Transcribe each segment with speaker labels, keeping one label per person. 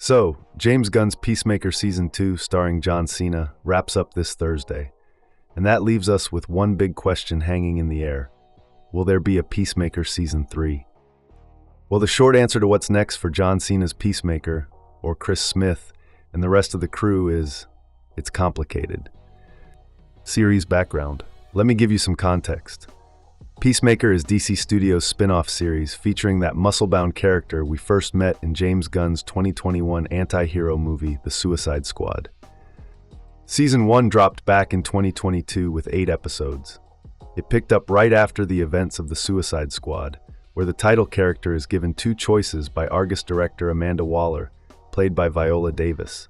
Speaker 1: So, James Gunn's Peacemaker Season 2, starring John Cena, wraps up this Thursday. And that leaves us with one big question hanging in the air. Will there be a Peacemaker Season 3? Well, the short answer to what's next for John Cena's Peacemaker, or Chris Smith, and the rest of the crew is, it's complicated. Series background. Let me give you some context. Peacemaker is DC Studios' spin-off series featuring that muscle-bound character we first met in James Gunn's 2021 antihero movie, The Suicide Squad. Season 1 dropped back in 2022 with 8 episodes. It picked up right after the events of The Suicide Squad, where the title character is given 2 choices by Argus director Amanda Waller, played by Viola Davis.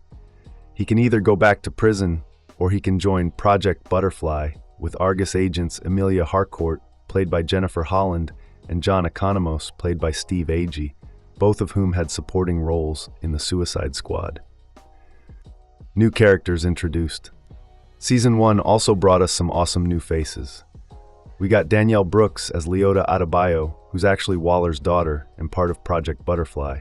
Speaker 1: He can either go back to prison, or he can join Project Butterfly with Argus agents Emilia Harcourt, played by Jennifer Holland, and John Economos, played by Steve Agee, both of whom had supporting roles in The Suicide Squad. New characters introduced. Season 1 also brought us some awesome new faces. We got Danielle Brooks as Leota Adebayo, who's actually Waller's daughter and part of Project Butterfly.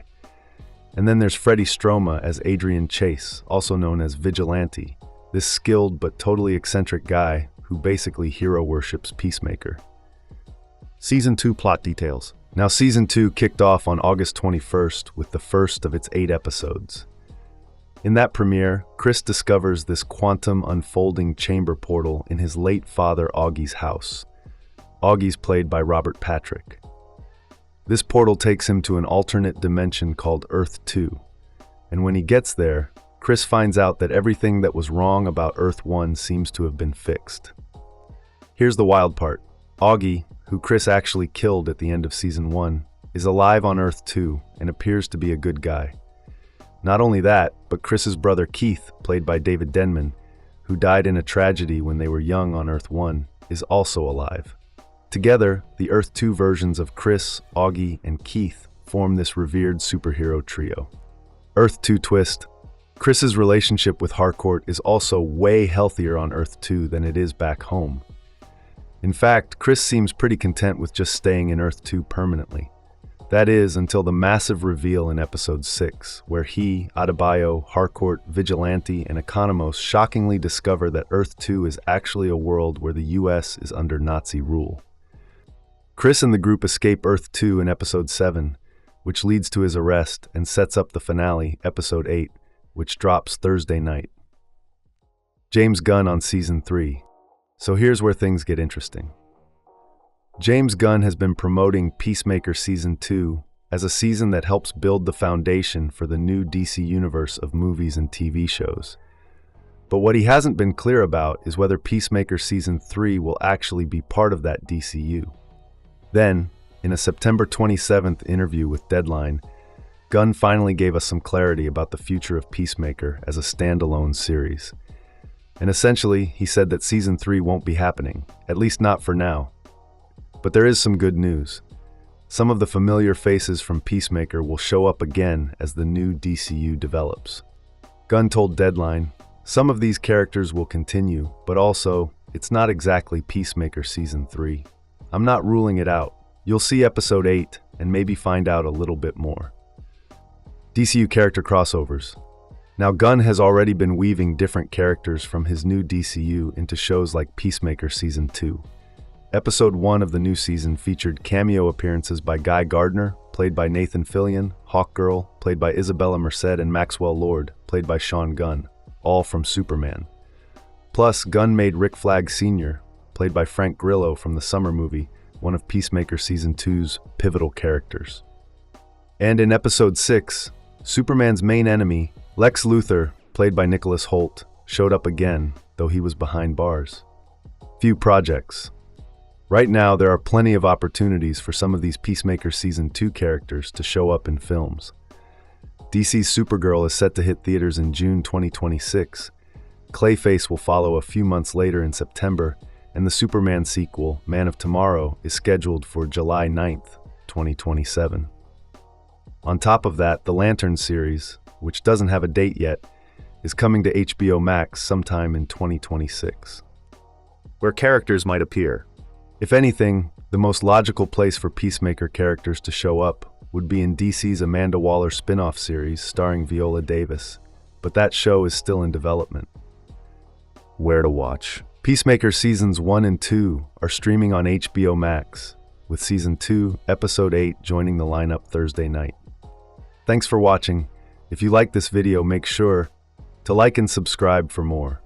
Speaker 1: And then there's Freddie Stroma as Adrian Chase, also known as Vigilante, this skilled but totally eccentric guy who basically hero worships Peacemaker. Season 2 plot details. Now, Season 2 kicked off on August 21st with the first of its 8 episodes. In that premiere, Chris discovers this quantum unfolding chamber portal in his late father Augie's house. Augie's played by Robert Patrick. This portal takes him to an alternate dimension called Earth 2, and when he gets there, Chris finds out that everything that was wrong about Earth 1 seems to have been fixed. Here's the wild part. Augie, who Chris actually killed at the end of Season 1, is alive on Earth 2 and appears to be a good guy. Not only that, but Chris's brother Keith, played by David Denman, who died in a tragedy when they were young on Earth 1, is also alive. Together, the Earth 2 versions of Chris, Augie, and Keith form this revered superhero trio. Earth 2 twist. Chris's relationship with Harcourt is also way healthier on Earth 2 than it is back home. In fact, Chris seems pretty content with just staying in Earth 2 permanently. That is, until the massive reveal in Episode 6, where he, Adebayo, Harcourt, Vigilante, and Economos shockingly discover that Earth 2 is actually a world where the US is under Nazi rule. Chris and the group escape Earth 2 in Episode 7, which leads to his arrest and sets up the finale, Episode 8, which drops Thursday night. James Gunn on Season 3. So here's where things get interesting. James Gunn has been promoting Peacemaker Season 2 as a season that helps build the foundation for the new DC universe of movies and TV shows. But what he hasn't been clear about is whether Peacemaker Season 3 will actually be part of that DCU. Then, in a September 27th interview with Deadline, Gunn finally gave us some clarity about the future of Peacemaker as a standalone series. And essentially, he said that Season 3 won't be happening, at least not for now. But there is some good news. Some of the familiar faces from Peacemaker will show up again as the new DCU develops. Gunn told Deadline, some of these characters will continue, but also, it's not exactly Peacemaker Season 3. I'm not ruling it out. You'll see Episode 8 and maybe find out a little bit more. DCU character crossovers. Now, Gunn has already been weaving different characters from his new DCU into shows like Peacemaker Season 2. Episode 1 of the new season featured cameo appearances by Guy Gardner, played by Nathan Fillion, Hawkgirl, played by Isabella Merced, and Maxwell Lord, played by Sean Gunn, all from Superman. Plus, Gunn made Rick Flag Sr., played by Frank Grillo from the Summer Movie, one of Peacemaker Season 2's pivotal characters. And in Episode 6, Superman's main enemy, Lex Luthor, played by Nicholas Hoult, showed up again, though he was behind bars. Few projects. Right now, there are plenty of opportunities for some of these Peacemaker Season 2 characters to show up in films. DC's Supergirl is set to hit theaters in June 2026. Clayface will follow a few months later in September, and the Superman sequel, Man of Tomorrow, is scheduled for July 9th, 2027. On top of that, the Lantern series, which doesn't have a date yet, is coming to HBO Max sometime in 2026. Where characters might appear. If anything, the most logical place for Peacemaker characters to show up would be in DC's Amanda Waller spin-off series starring Viola Davis, but that show is still in development. Where to watch? Peacemaker Seasons 1 and 2 are streaming on HBO Max, with Season 2, Episode 8 joining the lineup Thursday night. Thanks for watching. If you like this video, make sure to like and subscribe for more.